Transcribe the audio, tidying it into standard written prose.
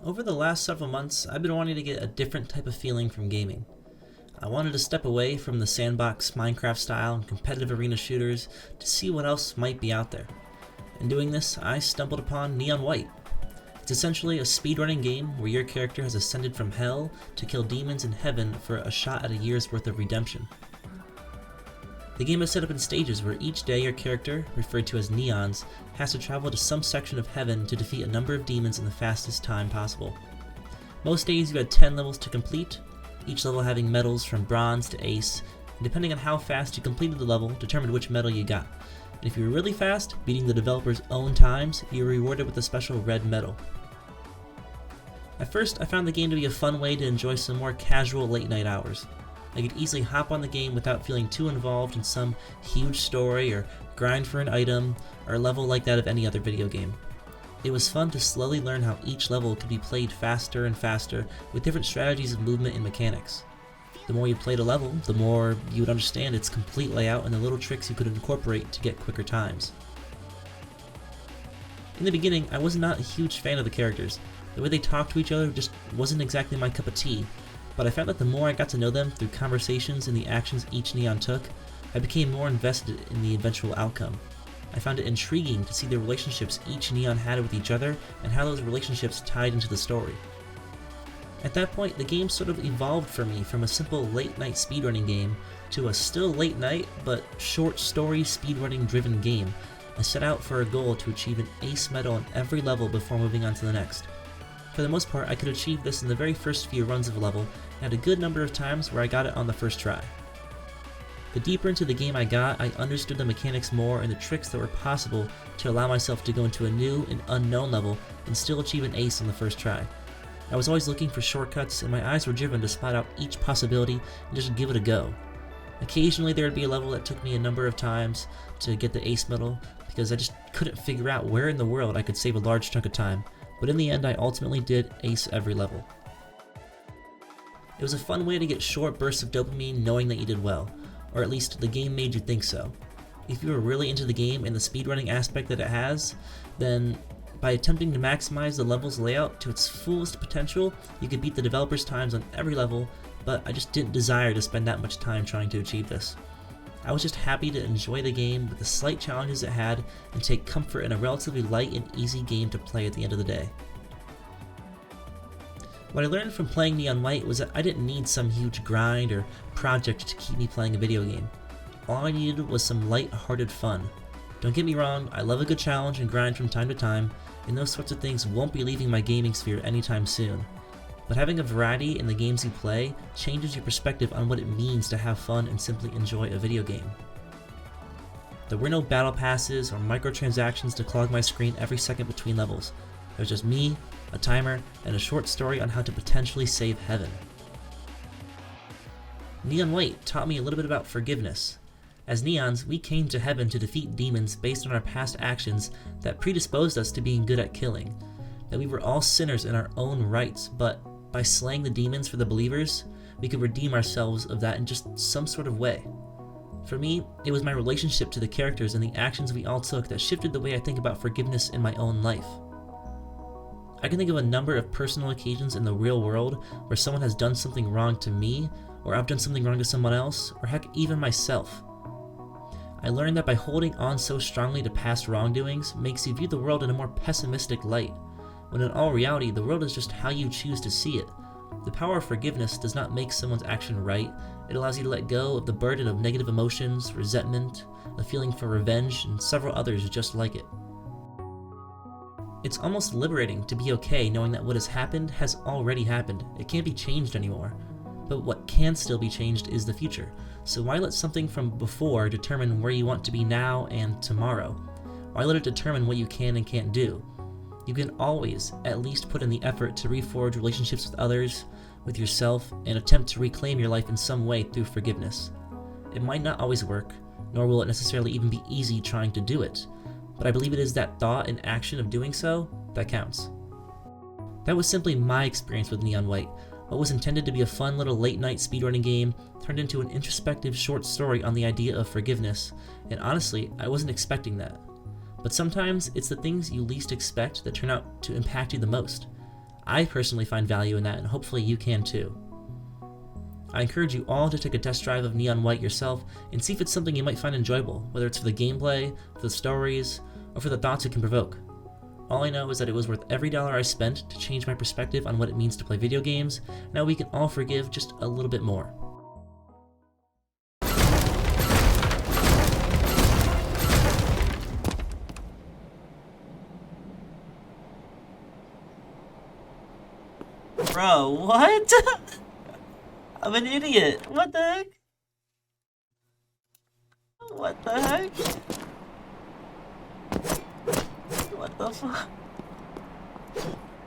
Over the last several months, I've been wanting to get a different type of feeling from gaming. I wanted to step away from the sandbox Minecraft style and competitive arena shooters to see what else might be out there. In doing this, I stumbled upon Neon White. It's essentially a speedrunning game where your character has ascended from hell to kill demons in heaven for a shot at a year's worth of redemption. The game is set up in stages where each day your character, referred to as Neons, has to travel to some section of heaven to defeat a number of demons in the fastest time possible. Most days you had 10 levels to complete, each level having medals from bronze to ace, and depending on how fast you completed the level determined which medal you got. And if you were really fast, beating the developer's own times, you were rewarded with a special red medal. At first, I found the game to be a fun way to enjoy some more casual late night hours. I could easily hop on the game without feeling too involved in some huge story or grind for an item or a level like that of any other video game. It was fun to slowly learn how each level could be played faster and faster with different strategies of movement and mechanics. The more you played a level, the more you would understand its complete layout and the little tricks you could incorporate to get quicker times. In the beginning, I was not a huge fan of the characters. The way they talked to each other just wasn't exactly my cup of tea. But I found that the more I got to know them through conversations and the actions each Neon took, I became more invested in the eventual outcome. I found it intriguing to see the relationships each Neon had with each other and how those relationships tied into the story. At that point, the game sort of evolved for me from a simple late-night speedrunning game to a still late-night but short story speedrunning driven game. I set out for a goal to achieve an ace medal on every level before moving on to the next. For the most part, I could achieve this in the very first few runs of a level, and had a good number of times where I got it on the first try. The deeper into the game I got, I understood the mechanics more and the tricks that were possible to allow myself to go into a new and unknown level and still achieve an ace on the first try. I was always looking for shortcuts, and my eyes were driven to spot out each possibility and just give it a go. Occasionally there would be a level that took me a number of times to get the ace medal because I just couldn't figure out where in the world I could save a large chunk of time. But in the end, I ultimately did ace every level. It was a fun way to get short bursts of dopamine knowing that you did well, or at least the game made you think so. If you were really into the game and the speedrunning aspect that it has, then by attempting to maximize the level's layout to its fullest potential, you could beat the developer's times on every level, but I just didn't desire to spend that much time trying to achieve this. I was just happy to enjoy the game with the slight challenges it had and take comfort in a relatively light and easy game to play at the end of the day. What I learned from playing Neon White was that I didn't need some huge grind or project to keep me playing a video game. All I needed was some light-hearted fun. Don't get me wrong, I love a good challenge and grind from time to time, and those sorts of things won't be leaving my gaming sphere anytime soon. But having a variety in the games you play changes your perspective on what it means to have fun and simply enjoy a video game. There were no battle passes or microtransactions to clog my screen every second between levels. There was just me, a timer, and a short story on how to potentially save heaven. Neon White taught me a little bit about forgiveness. As Neons, we came to heaven to defeat demons based on our past actions that predisposed us to being good at killing. That we were all sinners in our own rights, but by slaying the demons for the believers, we could redeem ourselves of that in just some sort of way. For me, it was my relationship to the characters and the actions we all took that shifted the way I think about forgiveness in my own life. I can think of a number of personal occasions in the real world where someone has done something wrong to me, or I've done something wrong to someone else, or heck, even myself. I learned that by holding on so strongly to past wrongdoings makes you view the world in a more pessimistic light, when in all reality, the world is just how you choose to see it. The power of forgiveness does not make someone's action right. It allows you to let go of the burden of negative emotions, resentment, a feeling for revenge, and several others just like it. It's almost liberating to be okay knowing that what has happened has already happened. It can't be changed anymore. But what can still be changed is the future. So why let something from before determine where you want to be now and tomorrow? Why let it determine what you can and can't do? You can always at least put in the effort to reforge relationships with others, with yourself, and attempt to reclaim your life in some way through forgiveness. It might not always work, nor will it necessarily even be easy trying to do it, but I believe it is that thought and action of doing so that counts. That was simply my experience with Neon White. What was intended to be a fun little late-night speedrunning game turned into an introspective short story on the idea of forgiveness, and honestly, I wasn't expecting that. But sometimes it's the things you least expect that turn out to impact you the most. I personally find value in that, and hopefully you can too. I encourage you all to take a test drive of Neon White yourself and see if it's something you might find enjoyable, whether it's for the gameplay, for the stories, or for the thoughts it can provoke. All I know is that it was worth every dollar I spent to change my perspective on what it means to play video games. Now we can all forgive just a little bit more. Bro, what? I'm an idiot. What the heck? What the heck? What the fuck?